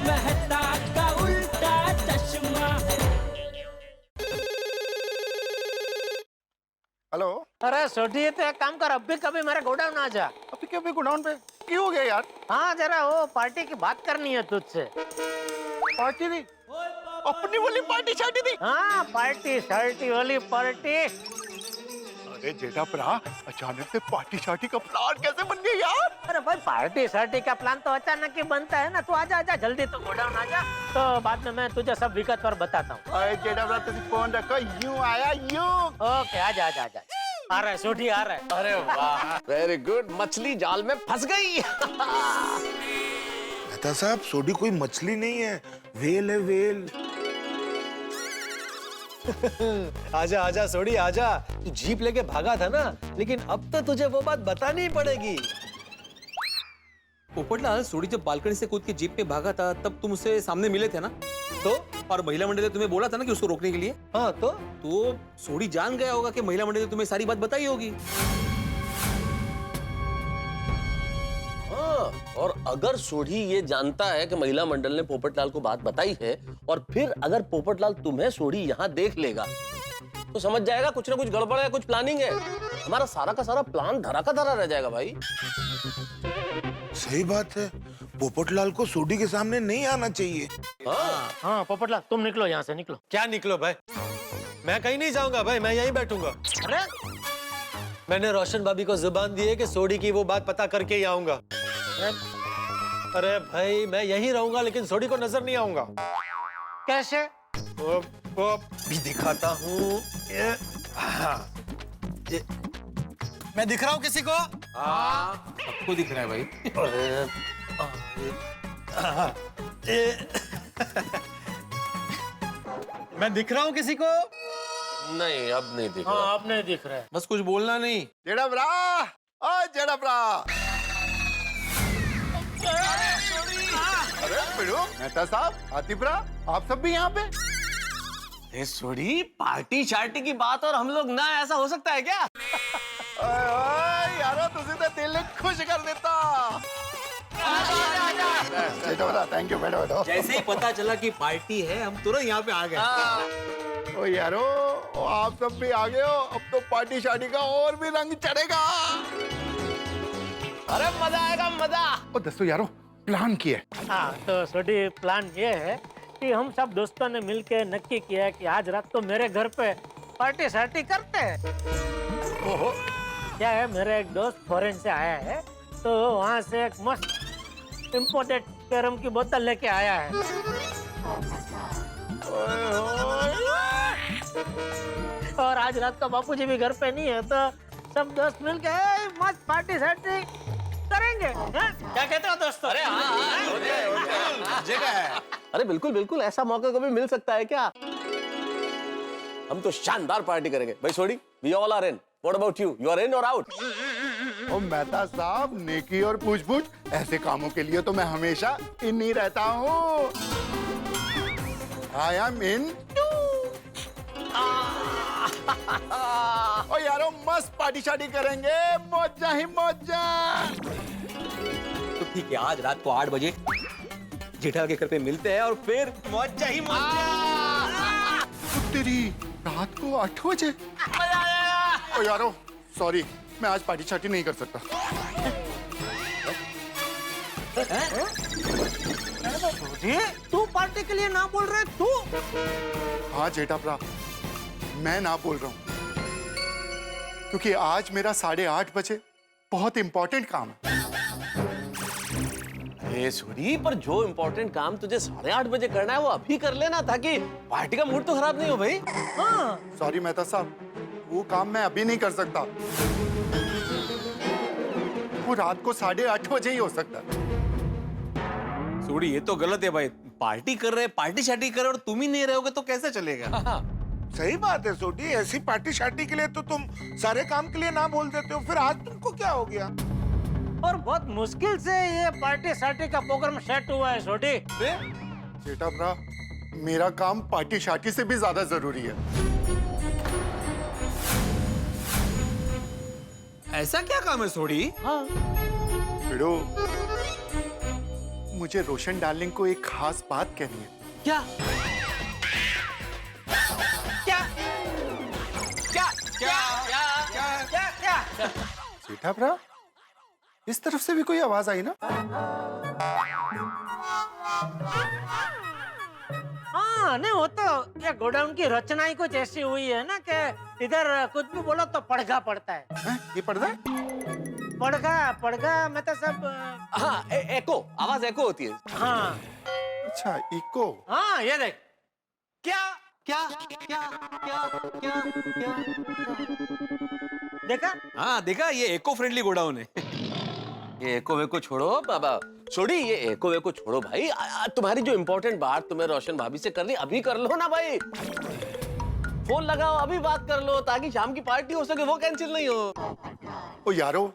मेहता का उल्टा चश्मा। हेलो। अरे सोटी, तो एक काम कर, अभी कभी मेरे गोडाउन आ जा। अभी क्या गोडाउन पे क्यों हो गया यार? हाँ, जरा वो पार्टी की बात करनी है तुझसे। पार्टी थी? अपनी वाली पार्टी शार्टी थी? हाँ, पार्टी शार्टी वाली पार्टी। अरे जेठा भरा, अचानक से पार्टी शार्टी का प्लान कैसे बन गया यार? अरे भाई, पार्टी शार्टी का प्लान तो अचानक ही बनता है ना। तू आजा आजा जल्दी, तो गोडाउन आजा, तो बाद में मैं तुझे सब विगतवार बताता हूँ। अरे जेठा भरा, तुम फोन रखो, यूं आया यूं। ओके, आजा आजा आजा। आ रहा है सोटी, आ रहा है। अरे वाह, वेरी गुड। मछली जाल में फंस गई। मेहता साहब, सोडी कोई मछली नहीं है, वेल है, वेल। आजा आजा सोडी आजा। तू जीप लेके भागा था ना, लेकिन अब तो तुझे वो बात बतानी ही पड़ेगी। पोपटलाल, सोडी जब बालकनी से कूद के जीप पे भागा था तब तुम उससे सामने मिले थे ना? तो और महिला मंडल ने तुम्हें बोला था ना कि उसको रोकने के लिए? हाँ, तो सोडी जान गया होगा कि महिला मंडल ने तुम्हें सारी बात बताई होगी। हाँ, और अगर सोढ़ी ये जानता है कि महिला मंडल ने पोपटलाल को बात बताई है, और फिर अगर पोपटलाल तुम्हें सोढ़ी यहाँ देख लेगा, तो समझ जाएगा कुछ ना कुछ गड़बड़ है, कुछ प्लानिंग है। हमारा सारा का सारा प्लान धरा का धरा रह जाएगा भाई। सही बात है, पोपटलाल को सोडी के सामने नहीं आना चाहिए। हाँ पोपटलाल, तुम निकलो यहाँ से, निकलो। क्या निकलो भाई? मैं कहीं नहीं जाऊंगा भाई, मैं यहीं बैठूंगा। अरे मैंने रोशन भाभी को जुबान दी है कि सोडी की वो बात पता करके ही आऊंगा। अरे भाई, मैं यहीं रहूंगा, लेकिन सोडी को नजर नहीं आऊंगा। कैसे? वो भी दिखाता हूँ। मैं दिख रहा हूँ किसी को? हाँ, सबको दिख रहा है भाई। मैं दिख रहा हूँ किसी को? नहीं, अब नहीं दिख रहा। हाँ, अब नहीं दिख रहा है। बस कुछ बोलना नहीं। जेठा भरा, ओ जेठा भरा। अरे बिड़ू, मेहता साहब, आतिफ भरा, आप सब भी यहाँ पे? सोढ़ी, पार्टी शार्टी की बात और हम लोग ना, ऐसा हो सकता है क्या? यारो, तुझे तो दिल खुश कर देता। जेठा भरा, थैंक यू, बैठो बैठो। जैसे ही पता चला कि पार्टी है, हम तुरंत यहाँ पे आ गए। ओ यारो, आप सब भी आ गए हो, अब तो पार्टी शार्टी का और भी रंग चढ़ेगा। अरे मजा आएगा, मजा। ओ दोस्तों यारो, प्लान किया है। हाँ, तो सोडी, प्लान ये है कि हम सब दोस्तों ने मिलके नक्की किया है कि आज रात को मेरे घर पे पार्टी शार्टी करते हैं। ओहो, क्या है, मेरा एक दोस्त फॉरेन से आया है, तो वहाँ से एक मस्त इम्पोर्टेड कैरम की बोतल लेके आया है। और आज रात को बापूजी भी घर पे नहीं है, तो सब दोस्त मिलके मस्त पार्टी शार्टी करेंगे। क्या कहते हो दोस्तों? अरे हाँ, अरे बिल्कुल बिल्कुल, ऐसा मौका कभी मिल सकता है क्या? हम तो शानदार पार्टी करेंगे भाई। Sodhi, we all are in. What about you? You are in और आउट? ओ मेहता साहब, नेकी और पूछ-पूछ, ऐसे कामों के लिए तो मैं हमेशा इन ही रहता हूँ। आई एम इन। ओ यारो, मस्त पार्टी शार्टी करेंगे, मौजा ही मौजा। तो ठीक है, आज रात को 8 बजे जेठा के घर पे मिलते हैं और फिर मौजा ही मौजा। तेरी रात को 8 बजे? ओ यारो, सॉरी, मैं आज पार्टी शार्टी नहीं कर सकता। तू पार्टी के लिए ना बोल रहे तू? हाँ जेठा भरा, मैं ना बोल रहा हूँ, क्योंकि आज मेरा 8:30 बजे बहुत इंपॉर्टेंट काम है। अरे सोढ़ी, पर जो इम्पोर्टेंट काम तुझे 8:30 बजे करना है, वो अभी कर लेना, ताकि पार्टी का मूड तो खराब नहीं हो भाई। हाँ। सॉरी मेहता साहब, वो काम मैं अभी नहीं कर सकता। वो रात को 8:30 बजे ही हो सकता है। सोढ़ी, ये तो गलत है भाई। पार्टी कर रहे, पार्टी शार्टी कर रहे और तुम ही नहीं रहोगे तो कैसे चलेगा? सही बात है सोडी, ऐसी पार्टी शार्टी के लिए तो तुम सारे काम के लिए ना बोल देते हो, फिर आज तुमको क्या हो गया? और बहुत मुश्किल से ये पार्टी शार्टी का प्रोग्राम सेट हुआ है सोडी। जेठा भरा, मेरा काम पार्टी शार्टी से भी ज्यादा जरूरी है। ऐसा क्या काम है सोढ़ी? हाँ। बिड़ू, मुझे रोशन डार्लिंग को एक खास बात कहनी है। क्या क्या क्या क्या क्या क्या जेठा भ्रा, इस तरफ से भी कोई आवाज आई ना? हाँ नहीं, वो तो ये गोडाउन की रचना ही कुछ ऐसी हुई है ना कि इधर कुछ भी बोलो तो पड़गा पड़ता है। हैं? ये पर्दा है? पड़गा मैं तो सब हाँ एको आवाज एको होती है। हाँ अच्छा, इको। हाँ ये देख। क्या क्या क्या क्या क्या क्या देखा? हाँ देखा, ये इको फ्रेंडली गोडाउन है। ये एको वेको छोड़ो बाबा, छोड़ी ये एको वेको छोड़ो भाई। तुम्हारी जो इम्पोर्टेंट बात तुम्हें रोशन भाभी से करनी, अभी कर लो ना भाई। फोन लगाओ, अभी बात कर लो ताकि शाम की पार्टी हो सके, वो कैंसिल नहीं हो। ओ यारो,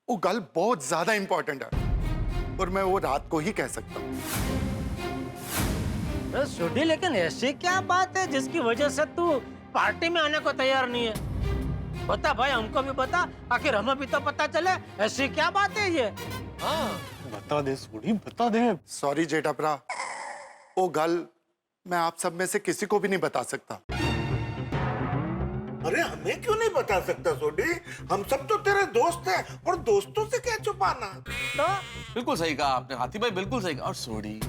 वो गल बहुत ज्यादा इंपॉर्टेंट है और मैं वो रात को ही कह सकता हूँ। सुडी, लेकिन ऐसी क्या बात है जिसकी वजह से तू पार्टी में आने को तैयार नहीं है? बता भाई, हमको भी बता, आखिर हमें भी तो पता चले ऐसी क्या बात है ये। हाँ बता दे सोडी, बता दे। सॉरी जेठा भ्रा, वो गल मैं आप सब में से किसी को भी नहीं बता सकता। अरे हमें क्यों नहीं बता सकता सोडी? हम सब तो तेरे दोस्त हैं और दोस्तों से क्या छुपाना? तो बिल्कुल सही कहा आपने हाथी भाई, बिल्कुल सही कहा। और सोडी,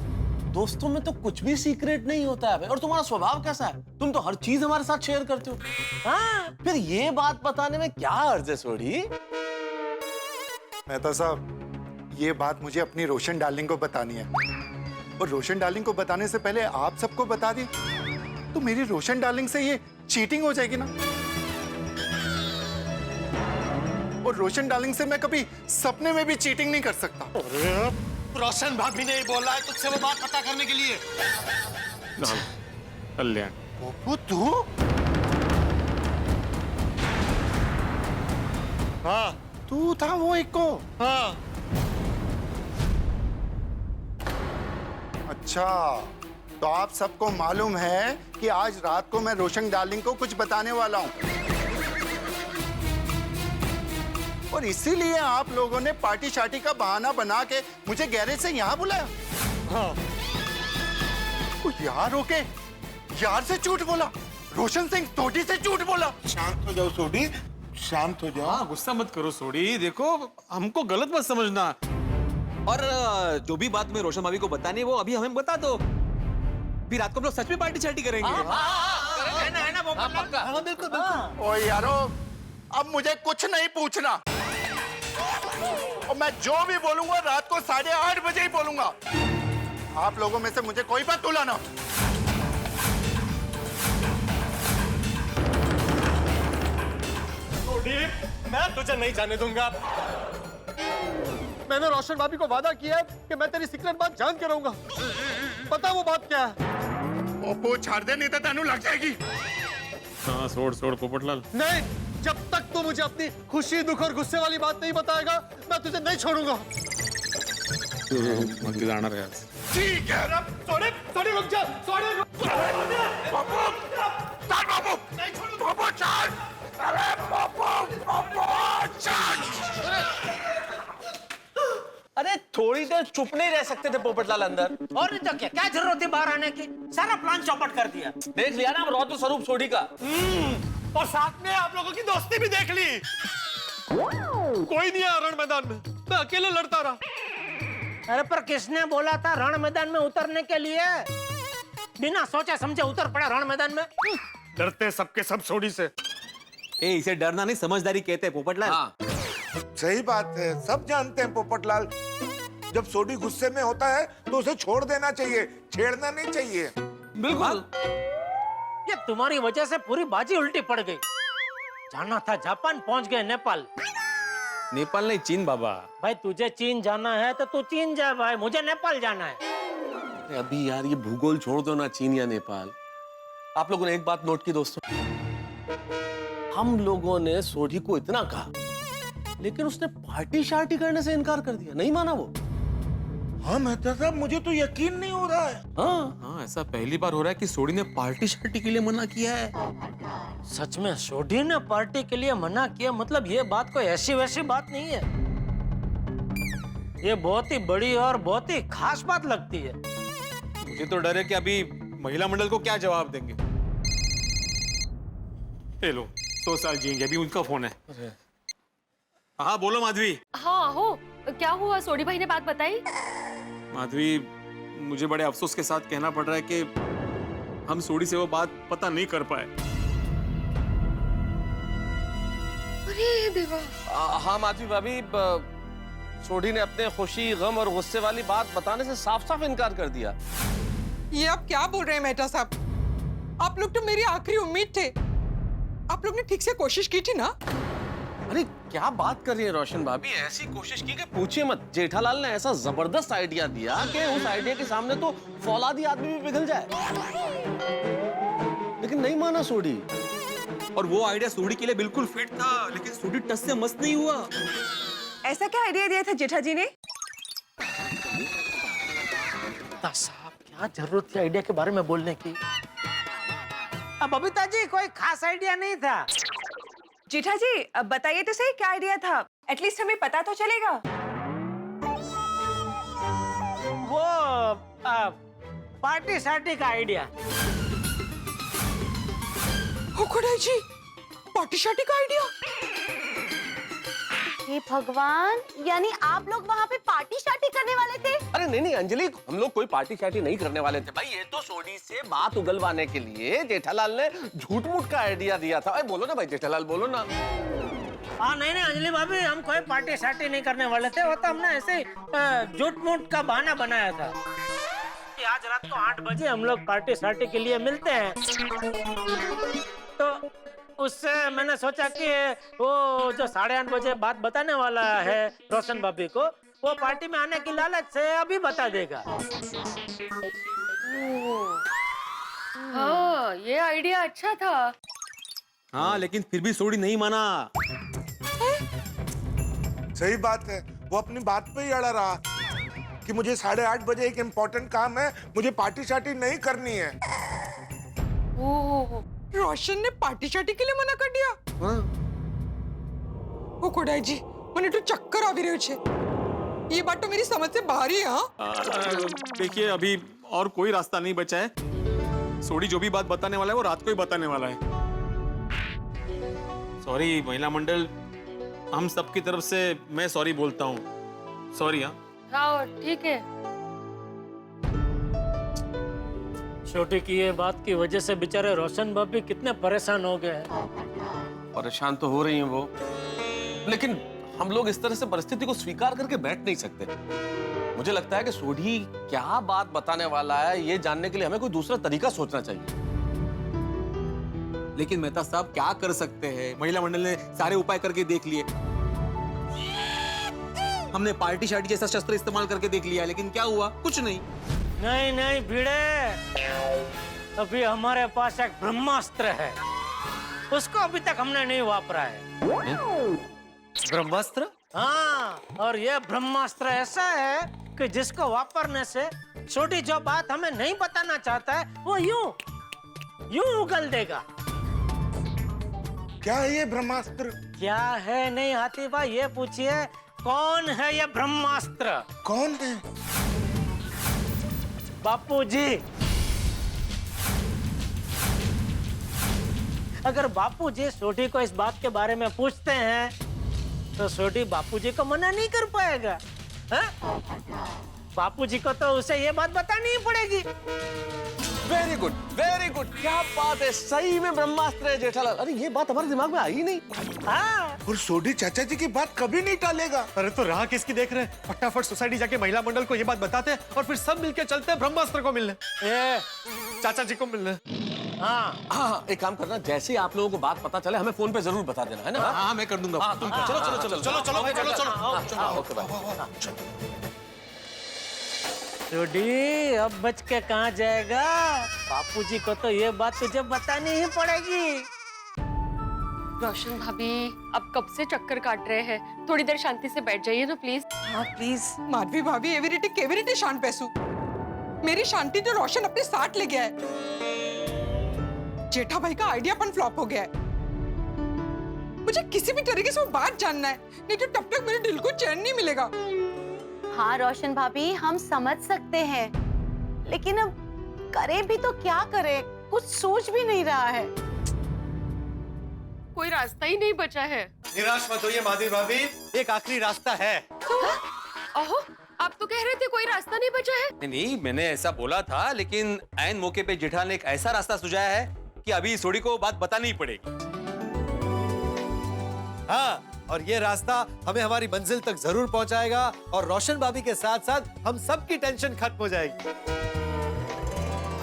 दोस्तों में तो कुछ भी सीक्रेट नहीं होता है भाई। और तुम्हारा स्वभाव कैसा है, तुम तो हर चीज हमारे साथ शेयर करते हो। हाँ, फिर ये बात बताने में क्या अर्ज है सोडी? मेहता साहब, ये बात मुझे अपनी रोशन डार्लिंग को बतानी है और रोशन डार्लिंग को बताने से पहले आप सबको बता दी तो मेरी रोशन डार्लिंग से ये चीटिंग हो जाएगी ना। और रोशन डार्लिंग से मैं कभी सपने में भी चीटिंग नहीं कर सकता। रोशन भाभी ने बोला है तुझसे वो बात पता करने के लिए। कल्याण, पप्पू तू? हाँ तू था वो इको? हाँ। अच्छा, तो आप सबको मालूम है कि आज रात को मैं रोशन डार्लिंग को कुछ बताने वाला हूं और इसीलिए आप लोगों ने पार्टी शार्टी का बहाना बना के मुझे गैरेज से यहाँ बुलाया। हाँ। ओ यार, ओके, यार से झूठ बोला, रोशन सिंह सोडी से झूठ बोला। शांत हो जाओ सोडी, शांत हो जाओ। हाँ गुस्सा मत करो सोडी, देखो हमको गलत मत समझना। और जो भी बात में रोशन भाभी को बतानी है वो अभी हमें बता दो, फिर रात को हम लोग सच में पार्टी शार्टी करेंगे। है ना वो पक्का। हाँ बिल्कुल बिल्कुल। ओ यारो, अब मुझे कुछ नहीं पूछना और मैं जो भी बोलूंगा रात को 8:30 बजे ही बोलूंगा। आप लोगों में से मुझे कोई बात तुलाना। मैं तुझे नहीं जाने दूंगा। मैंने रोशन भाभी को वादा किया है कि मैं तेरी सीक्रेट बात जान के रहूंगा। पता वो बात क्या है? ओपो छाड़ दे, नहीं तो तेनू लग जाएगी। हाँ छोड़ पोपटलाल। नहीं, जब तक तू मुझे अपनी खुशी, दुख और गुस्से वाली बात नहीं बताएगा मैं तुझे नहीं छोड़ूंगा। मग जाणार आहे आज। ठीक है। सोडी रुक जा। सोडी बाबू छाड़। अरे बाबू छाड़। अरे थोड़ी देर चुप नहीं रह सकते थे पोपटलाल अंदर? और नहीं तो क्या, क्या जरूरत थी बाहर आने की? सारा प्लान चौपट कर दिया। देख लिया ना रौद्र स्वरूप सोडी का। और साथ में आप लोगों की दोस्ती भी देख ली। कोई नहीं है रण मैदान में, मैं अकेले लड़ता रहा। अरे पर किसने बोला था रण मैदान में उतरने के लिए? बिना सोचे समझे उतर पड़ा रण मैदान में। डरते सबके सब सोडी से। ए, इसे डरना नहीं समझदारी कहते हैं पोपटलाल। हाँ। सही बात है, सब जानते हैं पोपटलाल, जब सोडी गुस्से में होता है तो उसे छोड़ देना चाहिए, छेड़ना नहीं चाहिए। बिल्कुल। ये तुम्हारी वजह से पूरी बाजी उल्टी पड़ गई। जाना था जापान, पहुंच गए नेपाल। नेपाल नहीं, चीन बाबा। भाई तुझे चीन जाना है तो तू चीन जा भाई, मुझे नेपाल जाना है। अभी यार ये भूगोल छोड़ दो ना, चीन या नेपाल। आप लोगों ने एक बात नोट की दोस्तों, हम लोगों ने सोडी को इतना कहा लेकिन उसने पार्टी शार्टी करने से इनकार कर दिया, नहीं माना वो। हाँ मेहता साहब, मुझे तो यकीन नहीं हो रहा है। हाँ ऐसा पहली बार हो रहा है कि सोडी ने पार्टी शार्टी के लिए मना किया है। सच में सोडी ने पार्टी के लिए मना किया? मतलब ये बात कोई ऐसी वैसी बात नहीं है। ये बहुत ही बड़ी और बहुत ही खास बात लगती है। मुझे तो डर है कि अभी महिला मंडल को क्या जवाब देंगे। ये लो 100 साल जिएंगे, अभी उनका फोन है। हाँ बोलो माधवी। हाँ हो, क्या हुआ? सोडी भाई ने बात बताई? माधवी, मुझे बड़े अफसोस के साथ कहना पड़ रहा है कि हम सोडी से वो बात पता नहीं कर पाए। अरे देवा। हाँ माधवी भाभी, सोडी ने अपने खुशी, गम और गुस्से वाली बात बताने से साफ साफ इनकार कर दिया। ये आप क्या बोल रहे हैं मेहता साहब? आप लोग तो मेरी आखिरी उम्मीद थे। आप लोग ने ठीक से कोशिश की थी ना? अरे क्या बात कर रही है रोशन भाभी, ऐसी कोशिश की कि पूछिए मत। जेठालाल ने ऐसा जबरदस्त आइडिया दिया कि उस आइडिया के सामने तो फौलादी आदमी भी पिघल जाए, लेकिन नहीं माना सोडी। और वो आइडिया सोडी के लिए बिल्कुल फिट था, लेकिन सोडी टस से मस्त नहीं हुआ। ऐसा क्या आइडिया दिया था जेठा जी ने? साहब क्या जरूरत थी आइडिया के बारे में बोलने की? अब बबीता जी कोई खास आइडिया नहीं था। जेठा जी अब बताइए तो सही, क्या आइडिया था? एटलीस्ट हमें पता तो चलेगा। वो पार्टी शार्टी का आइडिया। खुदाई जी, पार्टी शार्टी का आइडिया? हे भगवान, यानी आप लोग वहाँ पे पार्टी शार्टी करने वाले थे? अरे नहीं नहीं अंजलि, हम लोग कोई पार्टी शार्टी नहीं करने वाले थे भाई। ये तो सोडी से बात उगलवाने के लिए जेठालाल ने झूठ मूठ का आइडिया दिया था। अरे बोलो ना भाई जेठालाल, बोलो ना। हाँ नहीं अंजलि भाभी, हम कोई पार्टी शार्टी नहीं करने वाले थे। वो तो हमने ऐसे झूठ मूठ का बहाना बनाया था कि आज रात को 8 बजे हम लोग पार्टी शार्टी के लिए मिलते हैं। तो उससे मैंने सोचा कि वो जो 8:30 बजे बात बताने वाला है रोशन भाभी को, वो पार्टी में आने की लालच से अभी बता देगा। हाँ, ये आइडिया अच्छा था। हाँ लेकिन फिर भी सोडी नहीं माना। सही बात है, वो अपनी बात पे ही अड़ा रहा कि मुझे 8:30 बजे एक इम्पोर्टेंट काम है, मुझे पार्टी शार्टी नहीं करनी है। ओह, रोशन ने पार्टी शार्टी के लिए मना कर दिया? ओ खुदाई जी, મને તો ચક્કર આવી રહ્યું છે। ये बात तो मेरी समझ से बाहर ही है। हाँ? देखिए अभी और कोई रास्ता नहीं बचा है। सोडी जो भी बात बताने वाला है वो रात को ही बताने वाला है। सॉरी महिला मंडल, हम सबकी तरफ से मैं सॉरी बोलता हूँ। सॉरी। हाँ ठीक है। छोटी की ये बात की वजह से बेचारे रोशन भाभी कितने परेशान हो गए हैं। परेशान तो हो रही हैं वो, लेकिन हम लोग इस तरह से परिस्थिति को स्वीकार करके बैठ नहीं सकते। मुझे लगता है कि सोडी क्या बात बताने वाला है ये जानने के लिए हमें कोई दूसरा तरीका सोचना चाहिए। लेकिन मेहता साहब क्या कर सकते हैं? महिला मंडल ने सारे उपाय करके देख लिए। हमने पार्टी शार्टी जैसा शस्त्र इस्तेमाल करके देख लिया, लेकिन क्या हुआ? कुछ नहीं। नहीं नहीं भिड़े, अभी हमारे पास एक ब्रह्मास्त्र है, उसको अभी तक हमने नहीं वापरा है। ब्रह्मास्त्र? हाँ, और ये ब्रह्मास्त्र ऐसा है कि जिसको वापरने से छोटी जो बात हमें नहीं बताना चाहता है वो यूं उगल देगा। क्या है ये ब्रह्मास्त्र? क्या है नहीं हाथी भाई, ये पूछिए कौन है ये ब्रह्मास्त्र? कौन है? बापूजी। अगर बापूजी सोडी को इस बात के बारे में पूछते हैं तो सोडी बापूजी को मना नहीं कर पाएगा। बापूजी को तो उसे ये बात बतानी ही पड़ेगी। Very good, very good. क्या बात है, सही में ब्रह्मास्त्र है जेठालाल। अरे ये बात हमारे दिमाग में आई नहीं। हाँ। और सोडी चाचा जी की बात कभी नहीं टालेगा। अरे तो राह किसकी देख रहे हैं? फटाफट सोसाइटी जाके महिला मंडल को ये बात बताते हैं और फिर सब मिलके चलते हैं ब्रह्मास्त्र को मिलने, चाचा जी को मिलने। हाँ हाँ, एक काम करना, जैसे ही आप लोगों को बात पता चले हमें फोन पे जरूर बता देना, है ना? हाँ मैं कर दूंगा। हाँ, चलो चलो चलो चलो चलो चलो। Okay bye. सोडी अब बच के कहाँ जाएगा? बापूजी को तो ये बात तुझे बतानी ही पड़ेगी। रोशन भाभी अब कब से चक्कर काट रहे हैं, थोड़ी देर शांति से बैठ जाइए ना प्लीज। हाँ प्लीज। माधवी भाभी एवरीडे केवरीडे शांत पैसू। मेरी शांति तो रोशन अपने साथ ले गया है। जेठा भाई का आइडिया पण फ्लॉप हो गया है। मुझे किसी भी तरीके से वो बात जानना है, नहीं तो तब तक मेरे दिल को चैन नहीं मिलेगा। हाँ रोशन भाभी, हम समझ सकते हैं, लेकिन अब करें भी तो क्या करें, कुछ सोच भी नहीं रहा है। कोई रास्ता ही नहीं बचा है। निराश मत होइए माधवी भाभी, एक आखिरी रास्ता है। ओहो, आप तो कह रहे थे कोई रास्ता नहीं बचा है। नहीं, मैंने ऐसा बोला था, लेकिन ऐन मौके पे जेठालाल ने एक ऐसा रास्ता सुझाया है कि अभी सोडी को बात बतानी ही पड़ेगी। हाँ, और ये रास्ता हमें हमारी मंजिल तक जरूर पहुंचाएगा और रोशन भाभी के साथ साथ हम सबकी टेंशन खत्म हो जाएगी।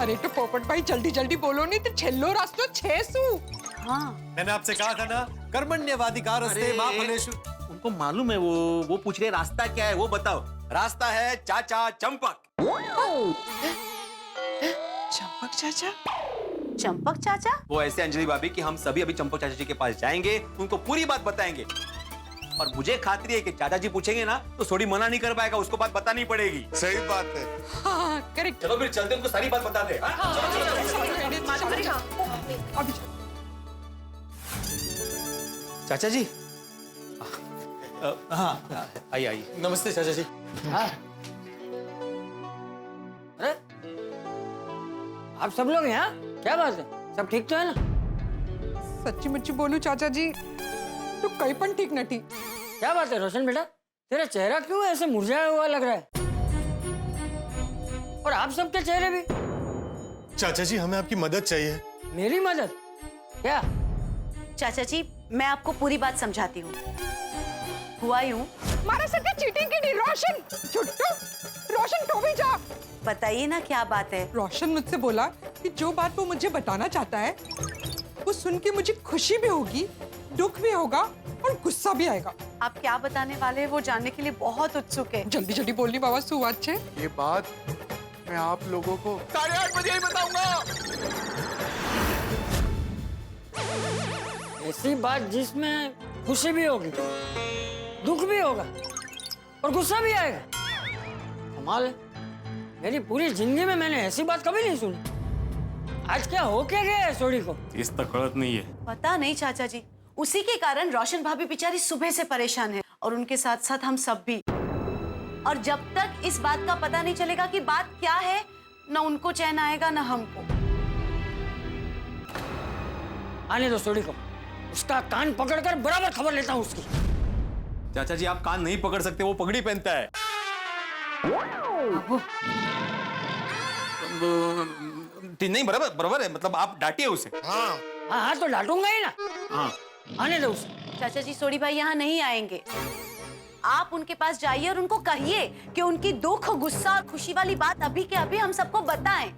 अरे तो पोपट भाई जल्दी जल्दी बोलो, नहीं तो छेल्लो रास्तो छेसू। हाँ मैंने आपसे कहा था ना, कर्मण्यवाधिकारस्ते मां फलेषु। उनको मालूम है, वो पूछ रहे रास्ता क्या है, वो बताओ। रास्ता है चाचा चंपक। चंपक चाचा? चंपक चाचा? वो ऐसे अंजलि भाभी कि हम सभी अभी चंपक चाचा जी के पास जाएंगे, उनको पूरी बात बताएंगे। और मुझे खातिरी है कि चाचा जी पूछेंगे ना तो सोडी मना नहीं कर पाएगा, उसको बात बतानी पड़ेगी। सही बात है। हाँ करेक्ट। चलो फिर चलते, उनको सारी बात बता दे। अभी चाचा जी, हाँ आइए आइए। नमस्ते चाचा जी। अरे आप सब लोग यहाँ, क्या बात है, सब ठीक तो है ना? सच्ची मुच्ची बोलू चाचा जी, तो कहीं पण ठीक नहीं। क्या बात है रोशन बेटा, तेरा चेहरा क्यों ऐसे मुरझाया हुआ लग रहा है? और आप सबके चेहरे भी। चाचा जी, हमें आपकी मदद चाहिए। मेरी मदद? क्या? चाचा जी, मैं आपको पूरी बात समझाती हूँ। हुआ यूं, मारा सके चीटिंग की नहीं, रोशन छुट्टू, रोशन तो भी जा। बताइए ना क्या बात है। रोशन मुझसे बोला कि जो बात वो मुझे बताना चाहता है वो सुन के मुझे खुशी भी होगी, दुख भी होगा और गुस्सा भी आएगा। आप क्या बताने वाले हैं वो जानने के लिए बहुत उत्सुक है। जल्दी जल्दी बोलनी बाबा सुवाच्चे। ये बात मैं आप लोगों को 8:30 बजे ही बताऊंगा। ऐसी बात जिसमें खुशी भी होगी, दुख भी होगा और गुस्सा भी आएगा। कमाल है, मेरी पूरी जिंदगी में मैंने ऐसी बात कभी नहीं सुनी। आज क्या हो क्या गया है सोडी को? इस तक गलत नहीं है। पता नहीं चाचा जी, उसी के कारण रोशन भाभी बेचारी सुबह से परेशान है और उनके साथ साथ हम सब भी। और जब तक इस बात का पता नहीं चलेगा कि बात क्या है, न उनको चैन आएगा न हमको। आने दो सोडी को, उसका कान पकड़कर बराबर खबर लेता हूँ उसकी। चाचा जी, आप कान नहीं पकड़ सकते, वो पगड़ी पहनता है। नहीं, बराबर है, मतलब आप डांटिए उसे। हाँ हाँ तो डांटूंगा ही ना। हाँ, आने दो उसे। चाचा जी, सोडी भाई यहाँ नहीं आएंगे। आप उनके पास जाइए और उनको कहिए कि उनकी दुख, गुस्सा और खुशी वाली बात अभी के अभी हम सबको बताएं।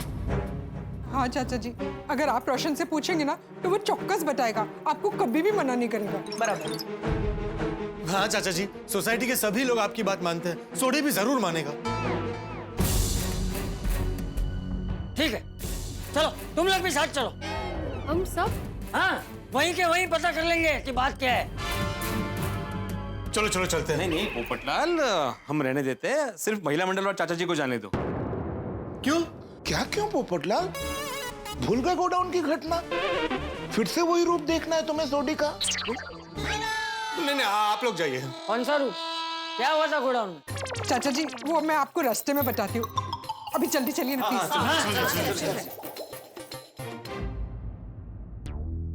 हाँ चाचा जी, अगर आप रोशन से पूछेंगे ना तो वो चौक्कस बताएगा, आपको कभी भी मना नहीं करेगा। बराबर। हाँ चाचा जी, सोसाइटी के सभी लोग आपकी बात मानते हैं, सोडी भी जरूर मानेगा। ठीक है, चलो तुम लोग भी साथ चलो। हम सब? हाँ, वहीं के वहीं पता कर लेंगे कि बात क्या है। चलो चलो चलते हैं। नहीं पोपटलाल, हम रहने देते हैं, सिर्फ महिला मंडल और चाचा जी को जाने दो। क्यों? क्या क्यों पोपटलाल? भूल गए गोडाउन की घटना? फिर से वही रूप देखना है तुम्हें सोडी का? नहीं आप लोग जाइए। कौन सा रूप? क्या हुआ था गोडाउन में? चाचा जी, वो मैं आपको रास्ते में बताती हूँ, अभी जल्दी चलिए ना प्लीज।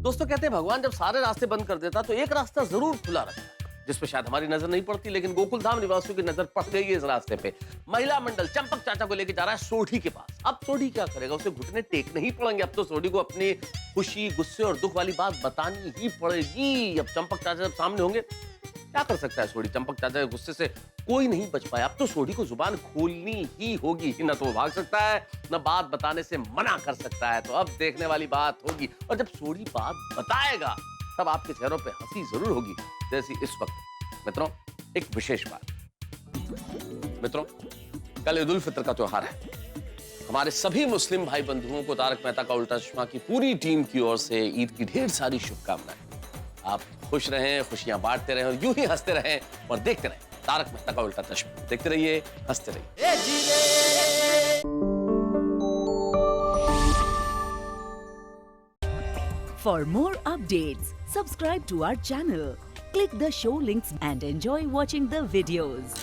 दोस्तों, कहते हैं भगवान जब सारे रास्ते बंद कर देता तो एक रास्ता जरूर खुला रखता, जिसपे शायद हमारी नजर नहीं पड़ती, लेकिन गोकुल धाम निवासियों की नजर पड़ गई है इस रास्ते पे। महिला मंडल चंपक चाचा को लेके जा रहा है सोडी के पास। अब सोडी क्या करेगा? उसे घुटने टेकने ही पड़ेंगे। अब तो सोडी को अपनी खुशी, गुस्से और दुख वाली बात बतानी ही पड़ेगी। अब चंपक चाचा जब सामने होंगे, क्या कर सकता है सोडी? चंपक चाचा के गुस्से से कोई नहीं बच पाया। अब तो सोडी को जुबान खोलनी ही होगी। न तो वो भाग सकता है, न बात बताने से मना कर सकता है। तो अब देखने वाली बात होगी, और जब सोडी बात बताएगा तब आपके चेहरों पे हंसी जरूर होगी, जैसी इस वक्त। मित्रों, एक विशेष बात। मित्रों, कल ईद उल फितर का त्योहार है। हमारे सभी मुस्लिम भाई बंधुओं को तारक मेहता का उल्टा चश्मा की पूरी टीम की ओर से ईद की ढेर सारी शुभकामनाएं। आप खुश रहें, खुशियां बांटते रहें और यूं ही हंसते रहें और देखते रहें तारक मेहता का उल्टा चश्मा। देखते रहिए, हंसते रहिए। For more updates, subscribe to our channel, click the show links and enjoy watching the videos.